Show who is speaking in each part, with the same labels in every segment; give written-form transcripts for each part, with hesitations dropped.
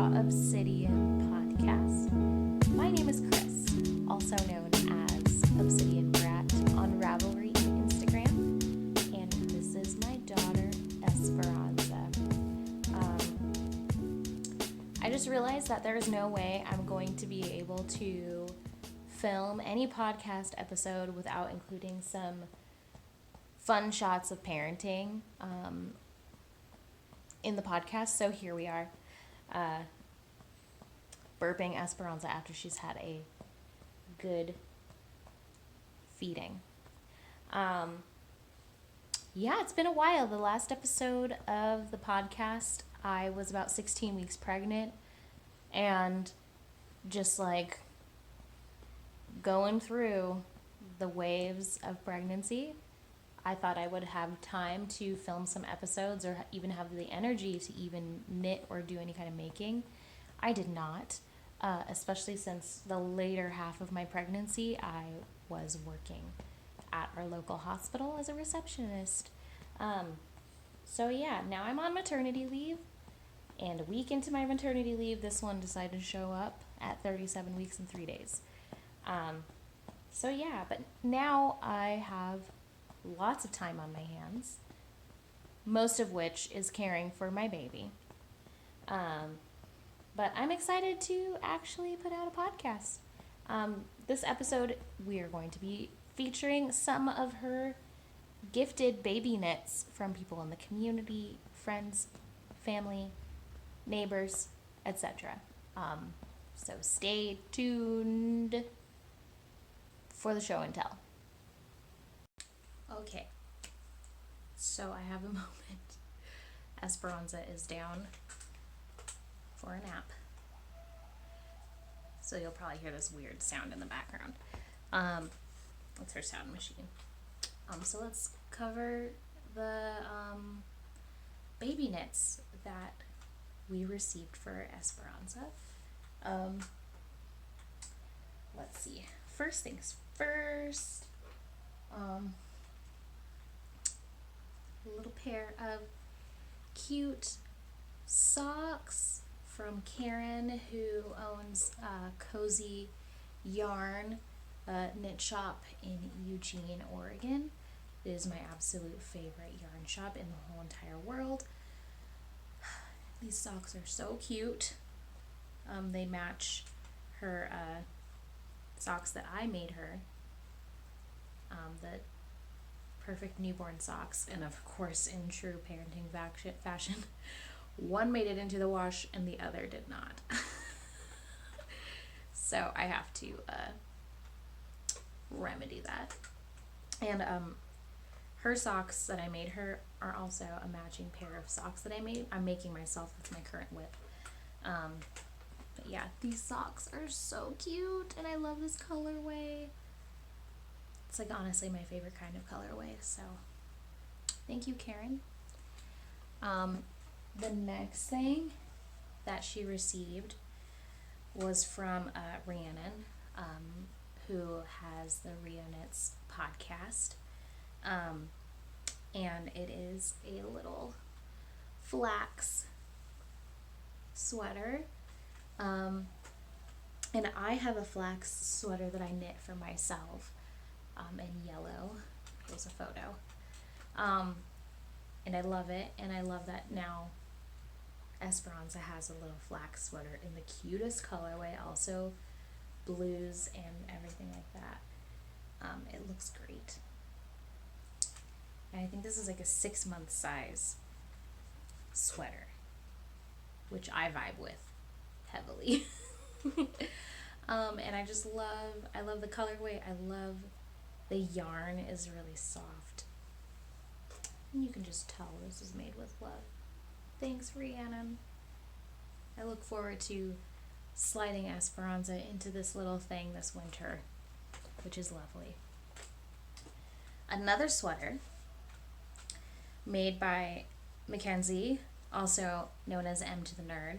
Speaker 1: Obsidian Podcast. My name is Chris, also known as Obsidian Brat on Ravelry and Instagram, and this is my daughter, Esperanza. I just realized that there's no way I'm going to be able to film any podcast episode without including some fun shots of parenting in the podcast, so here we are. Burping Esperanza after she's had a good feeding. It's been a while. The last episode of the podcast, I was about 16 weeks pregnant and just like going through the waves of pregnancy. I thought I would have time to film some episodes or even have the energy to even knit or do any kind of making. I did not, especially since the later half of my pregnancy, I was working at our local hospital as a receptionist. Now I'm on maternity leave, and a week into my maternity leave, this one decided to show up at 37 weeks and 3 days. But now I have lots of time on my hands, most of which is caring for my baby. But I'm excited to actually put out a podcast. This episode, we are going to be featuring some of her gifted baby knits from people in the community, friends, family, neighbors, etc. So stay tuned for the show and tell. Okay, so I have a moment. Esperanza is down for a nap, so you'll probably hear this weird sound in the background. That's her sound machine. So let's cover the baby knits that we received for Esperanza. Let's see. First things first. A little pair of cute socks from Karen, who owns Cozy Yarn knit shop in Eugene, Oregon. It is my absolute favorite yarn shop in the whole entire world. These socks are so cute. They match her socks that I made her. The perfect newborn socks, and of course, in true parenting fashion, one made it into the wash and the other did not. So I have to remedy that. And her socks that I made her are also a matching pair of socks that I'm making myself with my current whip. But yeah, these socks are so cute, and I love this colorway. It's like honestly my favorite kind of colorway, so thank you, Karen. The next thing that she received was from Rhiannon, who has the Ryoknits podcast, and it is a little flax sweater, and I have a flax sweater that I knit for myself. In yellow. Here's a photo. And I love it, and I love that now Esperanza has a little flax sweater in the cutest colorway, also blues and everything like that. It looks great. And I think this is like a 6-month size sweater, which I vibe with heavily. And I love the colorway. I love the yarn is really soft. And you can just tell this is made with love. Thanks, Rhiannon. I look forward to sliding Esperanza into this little thing this winter, which is lovely. Another sweater made by McKenzie, also known as Emtothethird.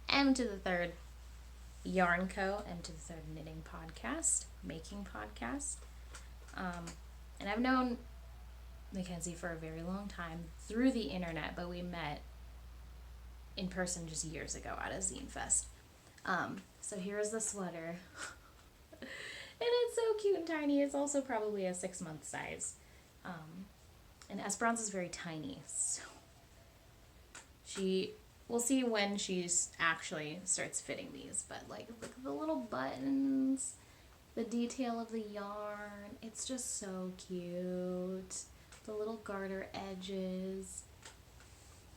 Speaker 1: Emtothethird Yarn Co. Emtothethird Knitting Podcast, Making Podcast. And I've known McKenzie for a very long time through the internet, but we met in person just years ago at a zine fest. So here's the sweater. And it's so cute and tiny. It's also probably a 6-month size. And Esperanza's very tiny, so we'll see when she actually starts fitting these, but like, look at the little buttons, the detail of the yarn. It's just so cute. The little garter edges.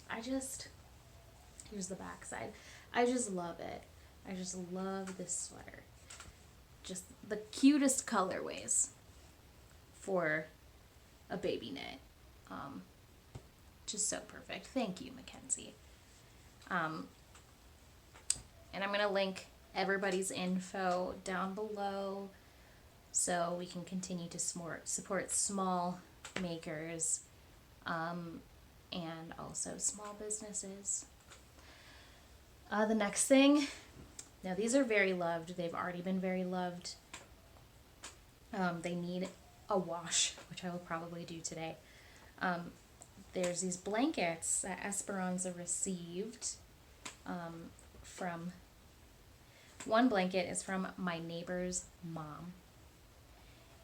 Speaker 1: Here's the back side. I just love it. I just love this sweater. Just the cutest colorways for a baby knit. Just so perfect. Thank you, McKenzie. And I'm going to link everybody's info down below so we can continue to support small makers and also small businesses. The next thing, now these are very loved. They've already been very loved. They need a wash, which I will probably do today. There's these blankets that Esperanza received from, one blanket is from my neighbor's mom,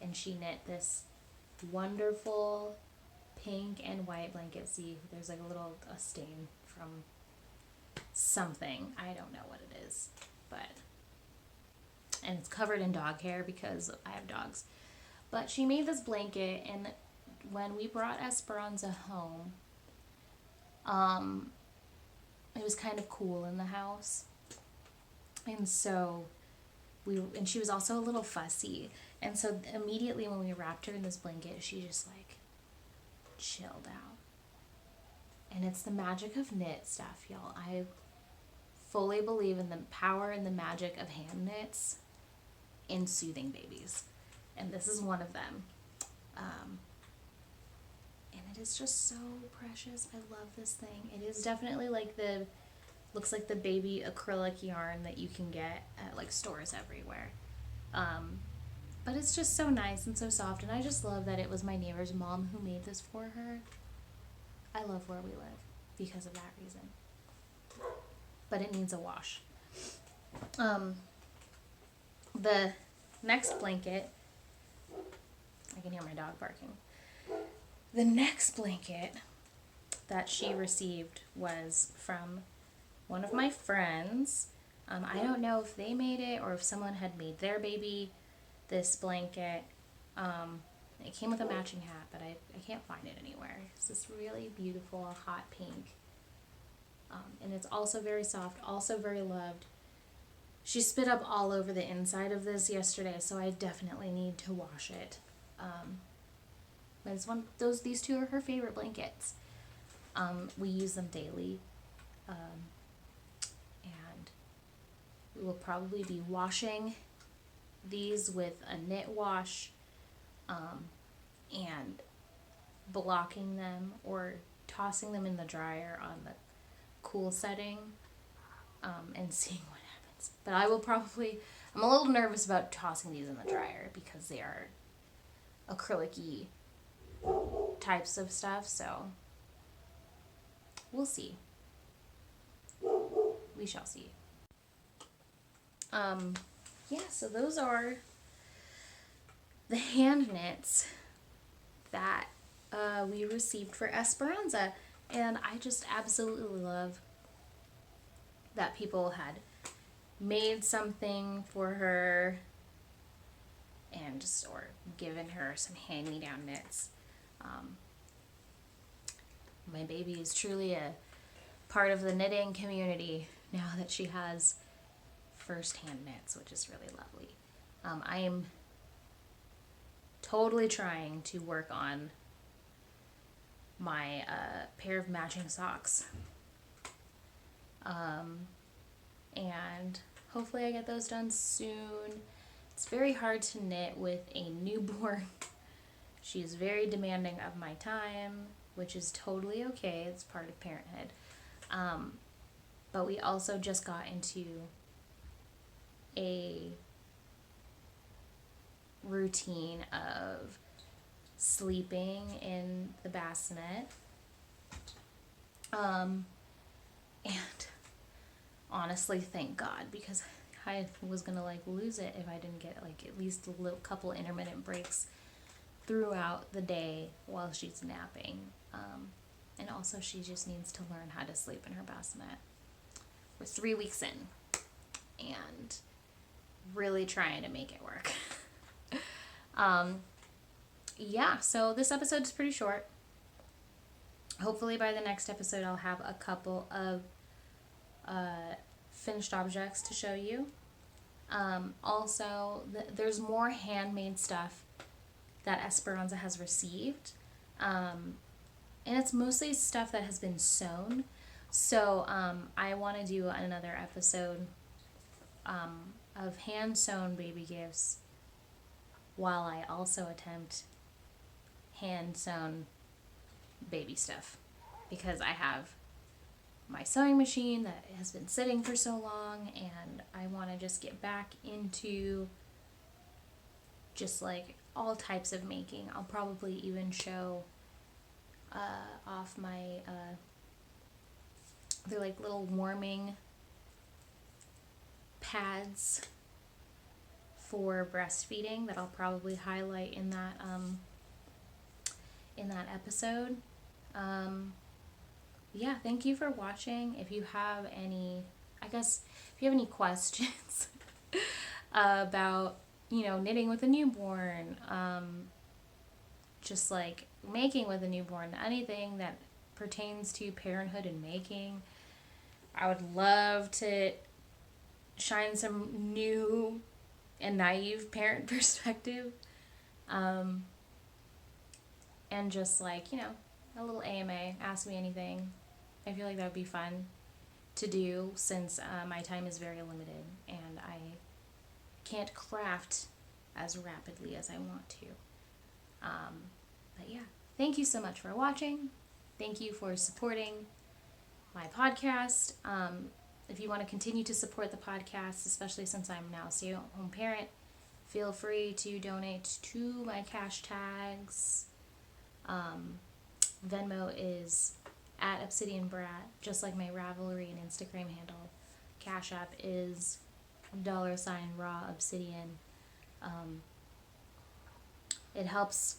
Speaker 1: and she knit this wonderful pink and white blanket. See, there's like a stain from something. I don't know what it is, and it's covered in dog hair because I have dogs. But she made this blanket, and when we brought Esperanza home, it was kind of cool in the house. And so she was also a little fussy. And so immediately when we wrapped her in this blanket, she just like chilled out. And it's the magic of knit stuff, y'all. I fully believe in the power and the magic of hand knits in soothing babies. And this is one of them. And it is just so precious. I love this thing. It is definitely like looks like the baby acrylic yarn that you can get at like stores everywhere. But it's just so nice and so soft. And I just love that it was my neighbor's mom who made this for her. I love where we live because of that reason. But it needs a wash. The next blanket, I can hear my dog barking. The next blanket that she received was from one of my friends. I don't know if they made it or if someone had made their baby this blanket. It came with a matching hat, but I can't find it anywhere. It's this really beautiful hot pink. And it's also very soft, also very loved. She spit up all over the inside of this yesterday, so I definitely need to wash it. But it's these two are her favorite blankets. We use them daily. And we will probably be washing these with a knit wash, and blocking them or tossing them in the dryer on the cool setting, and seeing what happens. But I'm a little nervous about tossing these in the dryer because they are acrylic-y types of stuff, so we'll see. We shall see. So those are the hand knits that we received for Esperanza, and I just absolutely love that people had made something for her and or given her some hand-me-down knits. My baby is truly a part of the knitting community now that she has first-hand knits, which is really lovely. I am totally trying to work on my pair of matching socks. And hopefully I get those done soon. It's very hard to knit with a newborn. She is very demanding of my time, which is totally okay. It's part of parenthood. But we also just got into a routine of sleeping in the bassinet. And honestly, thank God, because I was gonna like lose it if I didn't get like at least a little couple intermittent breaks throughout the day while she's napping. And also she just needs to learn how to sleep in her bassinet. We're 3 weeks in and really trying to make it work. Yeah, so this episode is pretty short. Hopefully by the next episode I'll have a couple of finished objects to show you. Also, there's more handmade stuff that Esperanza has received. And it's mostly stuff that has been sewn. So I want to do another episode of hand-sewn baby gifts while I also attempt hand-sewn baby stuff, because I have my sewing machine that has been sitting for so long, and I want to just get back into just like all types of making. I'll probably even show off my they're like little warming pads for breastfeeding that I'll probably highlight in that episode. Yeah, thank you for watching. If you have any, if you have any questions about, knitting with a newborn, just like making with a newborn, anything that pertains to parenthood and making, I would love to shine some new and naive parent perspective. And just like, a little AMA, ask me anything. I feel like that would be fun to do, since my time is very limited and I can't craft as rapidly as I want to. But yeah, thank you so much for watching. Thank you for supporting my podcast. If you want to continue to support the podcast, especially since I'm now a stay-at-home parent, feel free to donate to my cash tags. Venmo is at Obsidian Brat, just like my Ravelry and Instagram handle. Cash App is $rawobsidian. It helps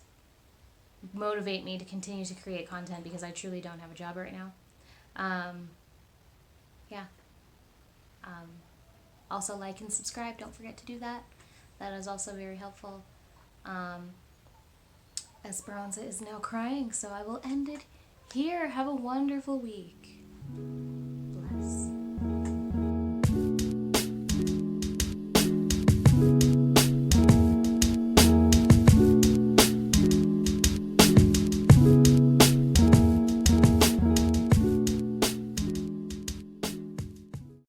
Speaker 1: motivate me to continue to create content, because I truly don't have a job right now. Yeah. Also, like and subscribe. Don't forget to do that. That is also very helpful. Esperanza is now crying, so I will end it here. Have a wonderful week.